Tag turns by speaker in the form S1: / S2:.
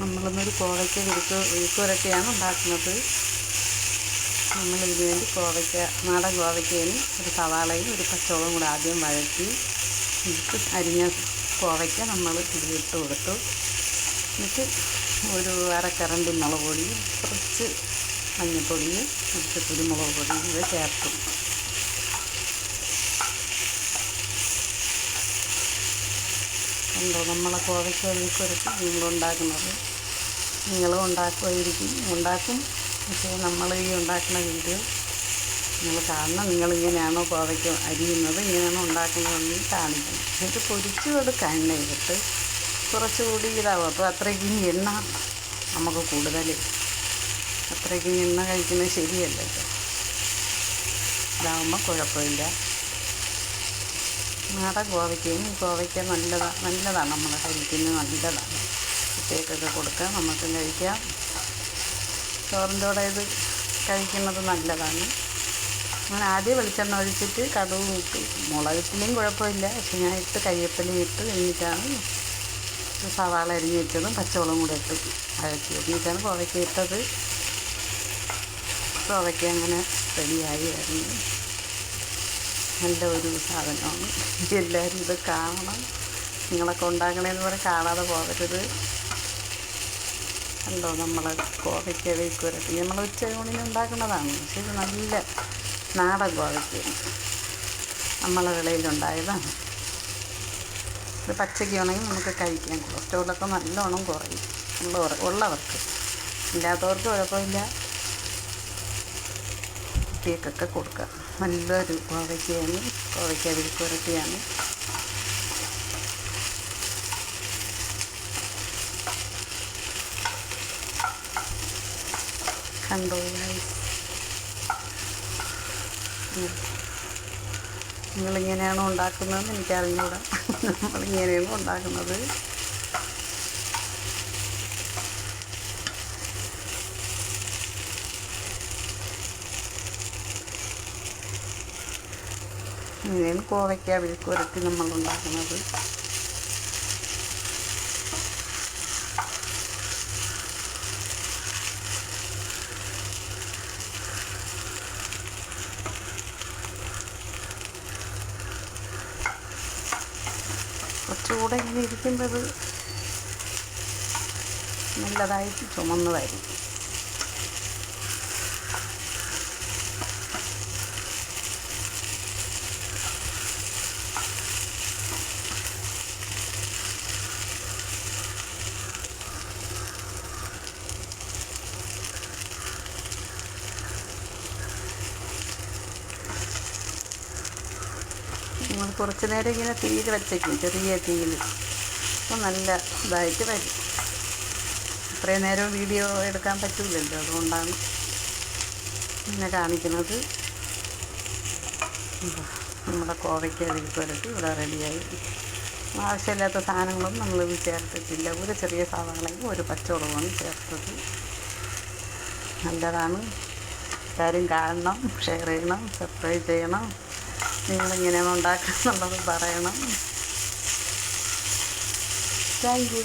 S1: നമ്മളിന്നൊരു കോവയ്ക്ക വിഴുക്കുവരട്ടിയാണ് ഉണ്ടാക്കുന്നത്. നമ്മളിതിന് വേണ്ടി നാടൻ കോവയ്ക്കയും ഒരു സവാളയും ഒരു പച്ചമുളകും കൂടെ ആദ്യം വഴറ്റി എന്നിട്ട് അരിഞ്ഞ കോവയ്ക്ക നമ്മൾ ഇതിലിട്ട് കൊടുത്തു. എന്നിട്ട് ഒരു അരക്കരണ്ടി മുളക് പൊടിയും കുറച്ച് മഞ്ഞൾപ്പൊടിയും കുറച്ച് കുരുമുളക് പൊടിയും കൂടെ ചേർത്തു. കണ്ടോ നമ്മളെ കോവയ്ക്ക വിഴുക്കുവരട്ടി നിങ്ങളുണ്ടാക്കുന്നത്. നിങ്ങളും ഉണ്ടാക്കും. പക്ഷേ നമ്മൾ ഈ ഉണ്ടാക്കുന്ന വീഡിയോ നിങ്ങൾ കാണണം. നിങ്ങളിങ്ങനെയാണോ കോവയ്ക്ക അരിയുന്നത്, ഇങ്ങനെയാണോ ഉണ്ടാക്കുന്നതെന്ന് കാണിക്കണം. എന്നിട്ട് പൊരിച്ചു കൊടുക്കുക എണ്ണയിലിട്ട്. കുറച്ചുകൂടി ഇതാവും. അപ്പോൾ അത്രയ്ക്കും എണ്ണ നമുക്ക് കൂടുതൽ, അത്രയ്ക്കും എണ്ണ കഴിക്കുന്നത് ശരിയല്ലല്ലോ. ഇതാവുമ്പോൾ കുഴപ്പമില്ല. നാടൻ കോവയ്ക്ക നല്ലതാണ്, നമ്മുടെ ഹെൽത്തിന് നല്ലതാണ്. കുട്ടികൾക്കൊക്കെ കൊടുക്കാം, നമുക്കും കഴിക്കാം. ചോറിൻ്റെ കൂടെ ഇത് കഴിക്കുന്നത് നല്ലതാണ്. അങ്ങനെ ആദ്യം വെളിച്ചെണ്ണ ഒഴിച്ചിട്ട് കടുകും ഇട്ട്, മുളകിട്ടില്ലെങ്കിൽ കുഴപ്പമില്ല, പക്ഷെ ഞാൻ ഇട്ട് കരിവേപ്പിലയും ഇട്ട് കഴിഞ്ഞിട്ടാണ് സവാള അരിഞ്ഞ് വെച്ചതും പച്ചമുളകും കൂടെ ഇട്ട് വഴറ്റി. എന്നിട്ടാണ് കോവയ്ക്ക ഇട്ടത്. കോവയ്ക്ക അങ്ങനെ റെഡിയായി വരുന്നു. നല്ല ഒരു സാധനമാണ്. എല്ലാവരും ഇത് കാണണം. നിങ്ങളൊക്കെ ഉണ്ടാക്കണേന്ന് പറഞ്ഞാൽ കാണാതെ പോകരുത്. കണ്ടോ നമ്മളെ കോവയ്ക്ക വിഴുക്കുവരട്ടി നമ്മൾ ഉച്ചയൂണിന് ഉണ്ടാക്കുന്നതാണ്. പക്ഷേ ഇത് നല്ല നാടൻ കോവയ്ക്കയാണ്, നമ്മളെ വിളയിലുണ്ടായതാണ്. ഇത് പച്ചയ്ക്ക് വേണമെങ്കിൽ നമുക്ക് കഴിക്കാം. കൊളസ്ട്രോളൊക്കെ നല്ലോണം കുറയും ഉള്ളവർക്ക്. ഇല്ലാത്തവർക്ക് കുഴപ്പമില്ല, കുട്ടികൾക്കൊക്കെ കൊടുക്കാം. നല്ലൊരു കോവയ്ക്ക വിഴുക്കുവരട്ടിയാണ്. കണ്ടോ നിങ്ങളിങ്ങനെയാണോ ഉണ്ടാക്കുന്നതെന്ന് എനിക്കറിഞ്ഞൂടാ. നമ്മളിങ്ങനെയാണ് ഉണ്ടാക്കുന്നത്. ഇങ്ങനെയാണ് കോവയ്ക്ക വിഴുക്കുവരട്ടി നമ്മളുണ്ടാക്കുന്നത്. കുറച്ചുകൂടെ ഇങ്ങനെ ഇരിക്കുമ്പോൾ നല്ലതായിട്ട് ചുമന്നതായിരിക്കും. നമ്മൾ കുറച്ച് നേരം ഇങ്ങനെ തീയിൽ വെച്ചേക്കും, ചെറിയ തീയിൽ. അപ്പോൾ നല്ല ഇതായിട്ട് വരും. ഇത്രയും നേരം വീഡിയോ എടുക്കാൻ പറ്റില്ലല്ലോ, അതുകൊണ്ടാണ് ഇങ്ങനെ കാണിക്കുന്നത്. നമ്മുടെ കോവയ്ക്ക വിഴുക്കുവരട്ടി ഇവിടെ റെഡിയായി. ആവശ്യമില്ലാത്ത സാധനങ്ങളൊന്നും നമ്മളിത് ചേർത്തിട്ടില്ല. ഒരു ചെറിയ സവാളയും ഒരു പച്ചമുളകുമാണ് ചേർത്തത്. നല്ലതാണ്. എല്ലാവരും കാണണം, ഷെയർ ചെയ്യണം, സബ്സ്ക്രൈബ് ചെയ്യണം. നിങ്ങളിങ്ങനെയാണ് ഉണ്ടാക്കുക എന്നുള്ളത് പറയണം. Thank you.